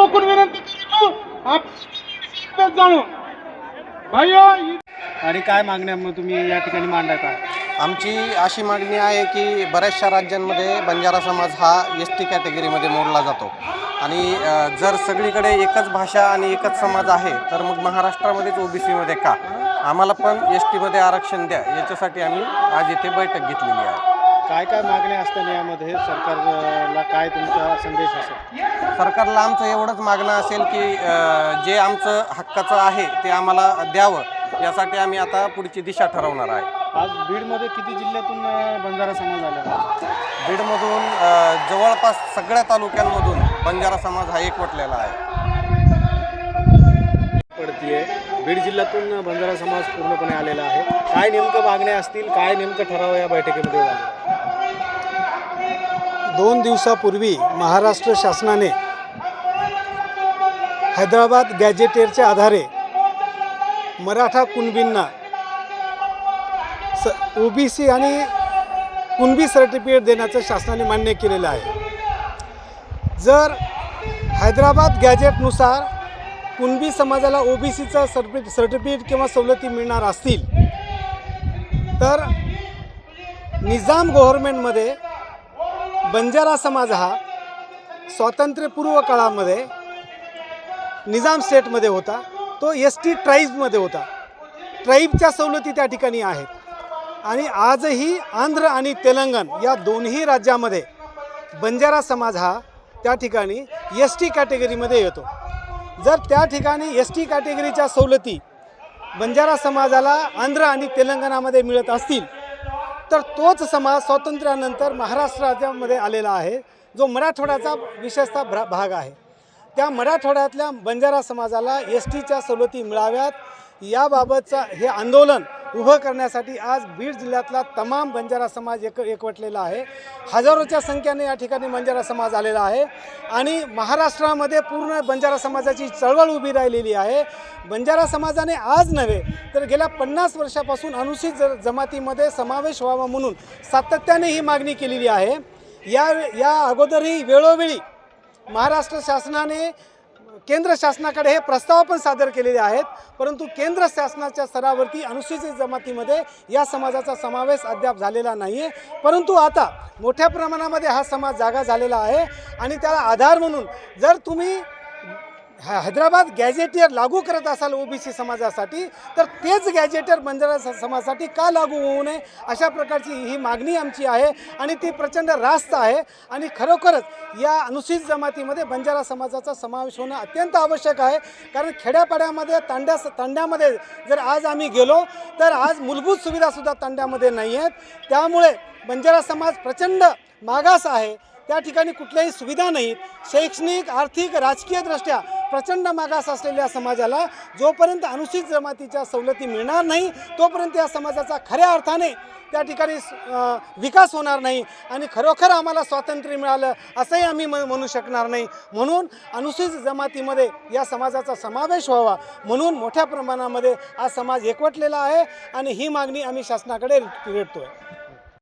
टोकून विनंती करतो आपण जाणू भाईओ। आणि काय मागण्या मग तुम्ही या ठिकाणी मांडत आहात? आमची अशी मागणी आहे की बऱ्याचशा राज्यांमध्ये बंजारा समाज हा एस टी कॅटेगरीमध्ये मोडला जातो आणि जर सगळीकडे एकच भाषा आणि एकच समाज आहे तर मग महाराष्ट्रामध्येच ओबीसीमध्ये का? आम्हाला पण एस टीमध्ये आरक्षण द्या, याच्यासाठी आम्ही आज इथे बैठक घेतलेली आहे। काय काय मागण्या असतात यामध्ये? सरकारला काय तुमचा संदेश असेल? सरकारला आमचं एवढंच मागणं असेल की जे आमचं हक्काचं आहे ते आम्हाला द्यावं, यासाठी आम्ही आता पुढची दिशा ठरवणार आहे। आज बीडमध्ये किती जिल्ह्यातून बंजारा समाज आलेला आहे? बीडमधून जवळपास सगळ्या तालुक्यांमधून बंजारा समाज हा एकवटलेला आहे। पडतीये बीड जिल्ह्यातून बंजारा समाज पूर्णपणे आलेला आहे। काय नेमकं मागण्या असतील, काय नेमकं ठराव या बैठकीमध्ये झालं? 2 दिवसापूर्वी महाराष्ट्र शासनाने हैदराबाद गॅजेटेरच्या आधारे मराठा कुणबींना ओबीसी आणि कुणबी सर्टिफिकेट देण्याचं शासनाने मान्य केलेलं आहे। जर हैदराबाद गॅजेटनुसार कुणबी समाजाला ओबीसीचं सर्टिफिकेट किंवा सवलती मिळणार असतील तर निजाम गव्हर्नमेंटमध्ये बंजारा समाज हा स्वातंत्र्यपूर्व काळामध्ये निजाम स्टेटमध्ये होता, तो एस टी ट्राईबमध्ये होता। ट्राईबच्या सवलती त्या ठिकाणी आहेत आणि आजही आंध्र आणि तेलंगण या दोन्ही राज्यामध्ये बंजारा समाज हा त्या ठिकाणी एस टी कॅटेगरीमध्ये येतो। जर त्या ठिकाणी एस टी कॅटेगरीच्या सवलती बंजारा समाजाला आंध्र आणि तेलंगणामध्ये मिळत असतील तर तोच समाज स्वातंत्र्यानंतर महाराष्ट्र राज्यामध्ये आलेला आहे, जो मराठवाड्याचा विशेषतः भाग आहे। त्या मराठवाड्यातल्या बंजारा समाजाला एस टीच्या सवलती मिळाव्यात याबाबतचा हे आंदोलन उभं करण्यासाठी आज बीड जिल्ह्यातला तमाम बंजारा समाज एकवटलेला आहे। हजारोच्या संख्येने या ठिकाणी बंजारा समाज आलेला आहे आणि महाराष्ट्रामध्ये पूर्ण बंजारा समाजाची चळवळ उभी राहिलेली आहे। बंजारा समाजाने आज नव्हे तर गेल्या 50 वर्षापासून अनुसूचित जमातीमध्ये समावेश व्हावा म्हणून सातत्याने ही मागणी केलेली आहे। या अगोदरही वेळोवेळी महाराष्ट्र शासनाने केंद्र शासनाकडे हे प्रस्ताव पण सादर केलेले आहेत, परंतु केंद्र शासनाच्या स्तरावरती अनुसूचित जमातीमध्ये या समाजाचा समावेश अद्याप झालेला नाही आहे। परंतु आता मोठ्या प्रमाणामध्ये हा समाज जागा झालेला आहे आणि त्याला आधार म्हणून जर तुम्ही हैदराबाद गॅजेटियर लागू करत असाल ओबीसी समाजासाठी तर तेच गॅजेटियर बंजारा समाजासाठी का लागू होऊ नये, अशा प्रकारची ही मागणी आमची आहे आणि ती प्रचंड रास्त आहे। आणि खरोखरच या अनुसूचित जमातीमध्ये बंजारा समाजाचा समावेश होणं अत्यंत आवश्यक आहे, कारण खेड्यापाड्यामध्ये तांड्यामध्ये जर आज आम्ही गेलो तर आज मूलभूत सुविधासुद्धा तांड्यामध्ये नाही आहेत। त्यामुळे बंजारा समाज प्रचंड मागास आहे, त्या ठिकाणी कुठल्याही सुविधा नाहीत। शैक्षणिक, आर्थिक, राजकीयदृष्ट्या प्रचंड मागास असलेल्या समाजाला जोपर्यंत अनुसूचित जमातीच्या सवलती मिळणार नाही तोपर्यंत या समाजाचा खऱ्या अर्थाने त्या ठिकाणी विकास होणार नाही आणि खरोखर आम्हाला स्वातंत्र्य मिळालं असंही आम्ही म्हणू शकणार नाही। म्हणून अनुसूचित जमातीमध्ये या समाजाचा समावेश व्हावा म्हणून मोठ्या प्रमाणामध्ये हा समाज एकवटलेला आहे आणि ही मागणी आम्ही शासनाकडे रेटतोय।